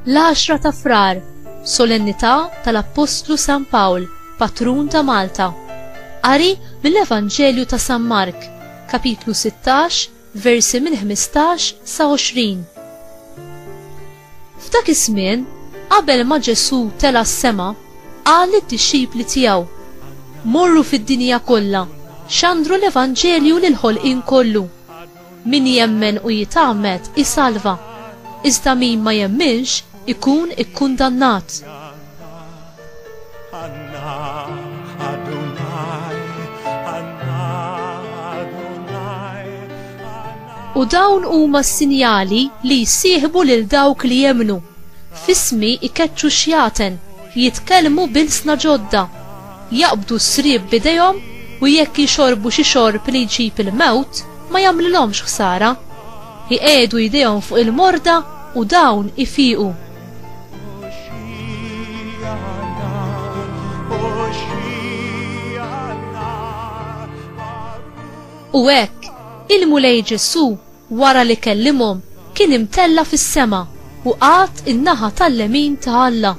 L-10 ta' frar, solennità tal-Apostlu San Pawl, patrun ta' Malta. Qari mill-Evanġelju ta' San Mark, kapitlu 16, versi minn 15 sa 20. F'dak iż-żmien, qabel ma Ġesu tela s-sema, qal lid-dixxipli tiegħu: morru fid-dinja kollha, xandru l-Evanġelju lil ħolqien kollu. Min jemmen u jitgħammed isalva, iżda min ma jemminx ikun ikkundannat. U dawn huma s-sinjali li jsieħbu lil dawk li jemnu. Fismi ikeċċu xjaten, jitkellmu bilsna ġodda, jaqbdu s-srieb bidejhom u jekk jixorbu xi xorb li jġib il-mewt ma jagħmlilhomx ħsara. Jqegħdu jdejhom fuq il-morda u dawn ifiequ. U hekk il-mulej Ġesu wara li kellimhom kien imtella fis-sema u qgħad in-naħa tal-lemin ta' Alla.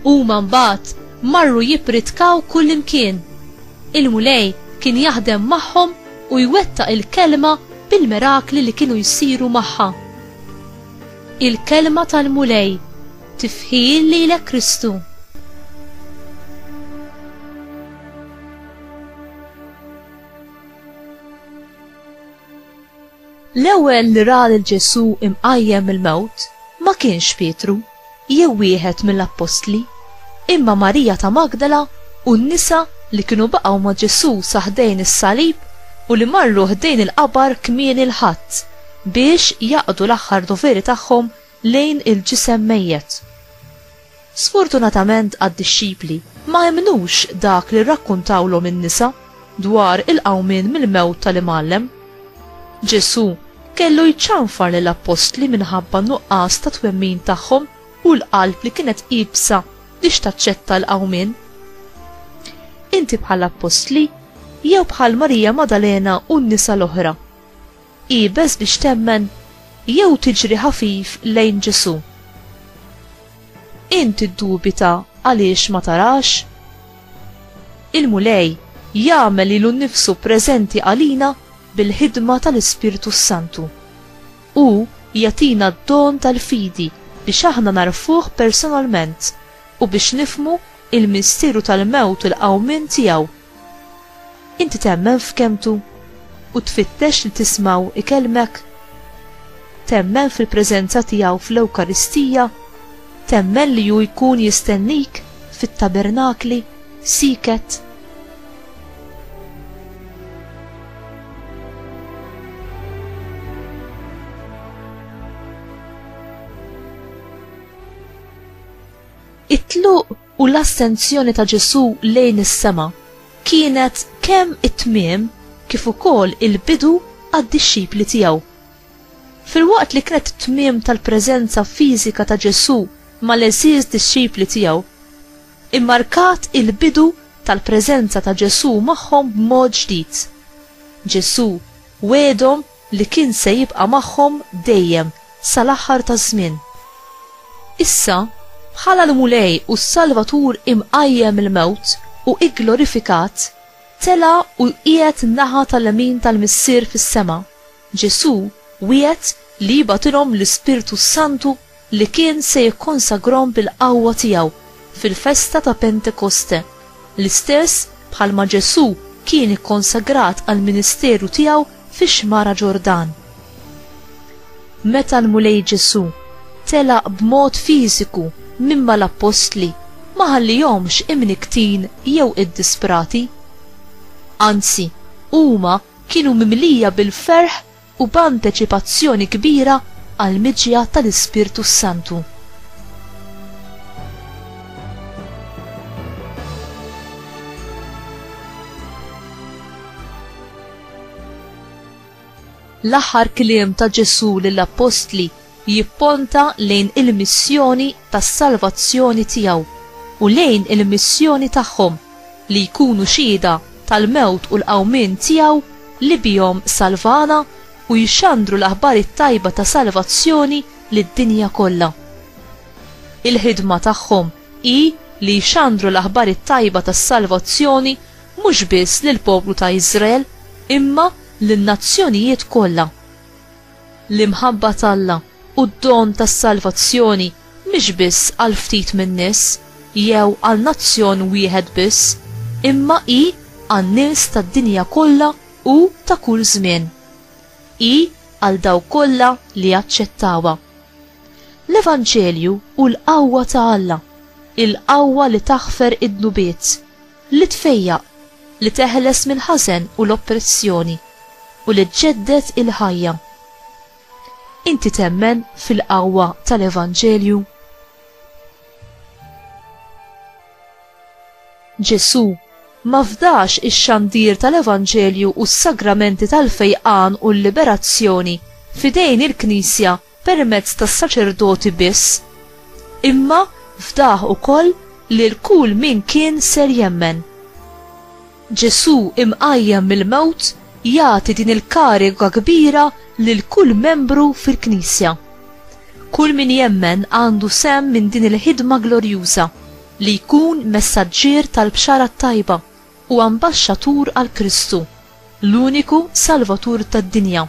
Huma mbagħad marru jipritkaw kullimkien. Il-mulej kien jaħdem magħhom u jwettaq il-kelma bil-mirakli li kienu jsiru magħha. Il-kelma tal-mulej tifħil lilek Kristu. L-ewwel li ra lil Ġesu imqajjem il-mewt ma kienx Pietru jew wieħed mill-Apostli, imma Marija ta' Magdala u n-nisa li kienu baqgħu ma' Ġesu sa ħdejn is-salib u li marru ħdejn il-qabar kmieni l-ħadd biex jaqdu l-aħħar doveri tagħhom lejn il-ġisem mejjed. Sfortunatament għad-dixxipli ma jemnux dak li rrakkuntawlhom in-nisa dwar il-qawmien mill-mewt tal-imgħallem. Ġesu kellu jċanfar lill-Apostli minħabba nuqqas ta' twemmin tagħhom u l-qalb li kienet qibsa biex taċċetta l-qawmien. Inti bħall-Apostli jew bħal Marija Madalena u n-nisa l-oħra, qiebes biex temmen jew tiġri ħafif lejn Ġesu. Inti ddubita għaliex ma tarax? Il-mulej jagħmel lilu nnifsu preżenti għalina bil-ħidma tal-Ispiritu Santu u jatina d-don tal-fidi biex aħna narfuh personalment u biex nifmu il-misteru tal-mewt u l-qawmien tiegħu. Inti temmen f'kemtu u tfittex li tismaw ikelmek? Temmen fil-preżenza tiegħu fl-Ewkaristija? Temmen li ju jkun jistennik fit-tabernakli siket? It-tluq u l-assenzjoni ta' Ġesu lejn is-sema kienet kemm it-tmiem kif ukoll il-bidu għad-dixxipli tiegħu. Filwaqt li kienet it-tmiem tal-preżenza fiżika ta' Ġesu mal-eżiż dixxipli tiegħu, immarkat il-bidu tal-preżenza ta' Ġesu magħhom b'mod ġdid. Ġesu wedhom li kien se jibqa' magħhom dejjem sal-aħħar taż-żmien. Issa bħala l-mulej u s-Salvatur imqajjem il-mewt u igglorifikat, tela u qiegħed naħa tal-lemin tal-Missier fis-sema. Ġesu wiegħed li jibatilhom l-Ispiritu Santu li kien se jikkonsagrom bil-qawwa tiegħu fil-festa ta' Pentekoste, l-istess bħalma Ġesu kien ikkonsagrat għall-ministeru tiegħu fix-xmara Ġordan. Meta l-mulej Ġesu tela b'mod fiżiku mimma l-Apostli ma ħallihomx imniktin jew iddisprati. Anzi, huma kienu mimlija bil-ferħ u b'anteċipazzjoni kbira għall-miġja tal-Ispirtu Santu. L-aħħar kliem ta' Ġesu lill-Apostli jipponta lejn il-missjoni tas-salvazzjoni tiegħu u lejn il-missjoni tagħhom li jkunu xhieda tal-mewt u l-qawmien tiegħu li bihom salvana u jixxandru l-aħbar it-tajba ta' salvazzjoni lid-dinja kollha. Il-ħidma tagħhom hi li jxandru l-aħbar it-tajba tas-salvazzjoni mhux biss lill-poplu ta' Iżrael imma lin-nazzjonijiet kollha. L-imħabba t'Alla u d-don tas-salvazzjoni mhix biss għal ftit min-nies jew għal nazzjon wieħed biss, imma hi għan-nies tad-dinja kollha u ta' kull żmien. Hi għal dawk kollha li jaċċettawha. L-Evanġelju u l-qawwa ta' Alla, il-qawwa li taħfer id-nubiet, li tfejjaq, li teħles mill-ħażen u l-oppressjoni u li tġeddet il-ħajja. Inti temmen fil-qawwa tal-Evanġelju? Ġesu ma fdax ix-xandir tal-Evanġelju u s-sagramenti tal-fejqan u l-liberazzjoni fidejn il-Knisja permezz tas-saċerdoti biss, imma fdaħ ukoll li l-kull min kien ser jemmen. Ġesu imqajjem mill-mewt jagħti din il-kariga kbira lil kull membru fil-Knisja. Kull min jemmen għandu sem minn din il-ħidma glorjuża li jkun messaġġier tal-bxara tajba u ambaxxatur għal Kristu, l-uniku Salvatur tad-dinja.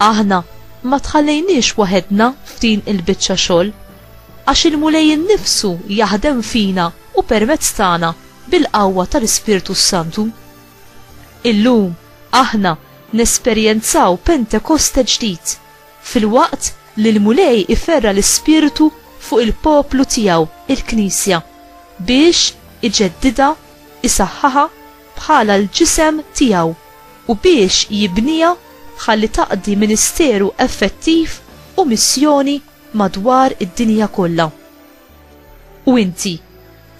Aħna ma tħallejniex waħedna f'din il-biċċa xogħol, għax il-Mulej innifsu jaħdem fina u permezz tagħna bil-qawwa tal-Ispirtu Santu. Illum aħna nesperjenzaw Pentekoste ġdid fil-waqt li l-Mulej iferra l-Ispirtu fuq il-poplu tiegħu, il-Knisja, biex iġeddida, isaħħaha bħala l-ġisem tiegħu u biex jibnija ħalli taqdi ministeru effettiv u missjoni madwar id-dinja kollha. U inti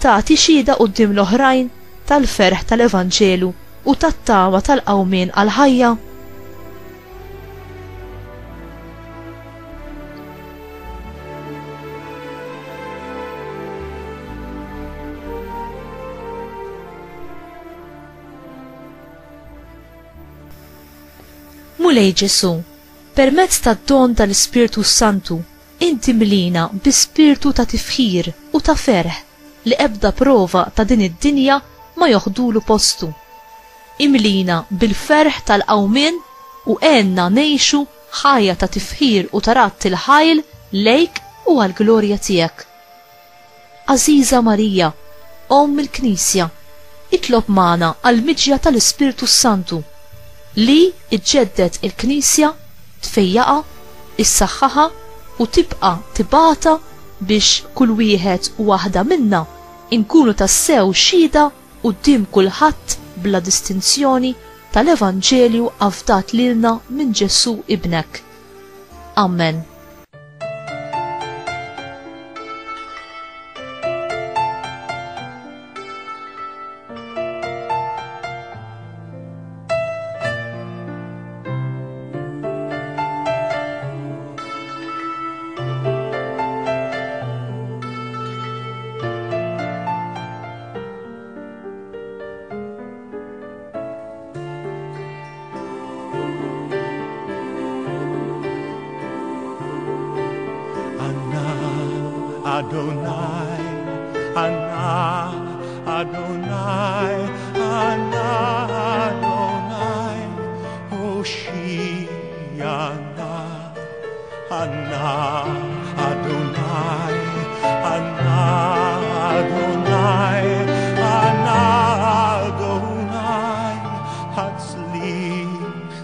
tagħti xhieda quddiem l-oħrajn tal-ferħ tal-Evanġelu u tat-tama tal-qawmien għal-ħajja? Mulej Ġesu, permezz tad-don tal-Ispirtu Santu, inti mlina bi spirtu ta' tifħir u ta' ferħ li ebda prova ta' din id-dinja ma joħdulu postu. Imlina bil-ferħ tal-qawmien u għenna nejxu ħajja ta' tifħir u tarat il-ħajl lejk u għal-glorja tiegħek. Aziza Marija, Om il-Knisja, itlob magħna għal-miġja tal-Ispirtu Santu li iġġeddet il-Knisja, tfejjaqa, issaħħaha u tibqa' tibata biex kull wieħed u waħda minna inkunu tassew xhieda quddiem kulħadd bla distinzjoni tal-Evanġelju avdat lilna minn Ġesu ibnek. Amen. Adonai, Anna, Adonai, Anna, Adonai, Hoshiana, Anna, Adonai, Anna, Adonai, Anna, Adonai, Hatzli,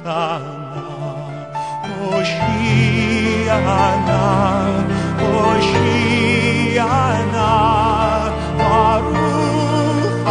Anna, Hoshiana, Hoshiana, Baruch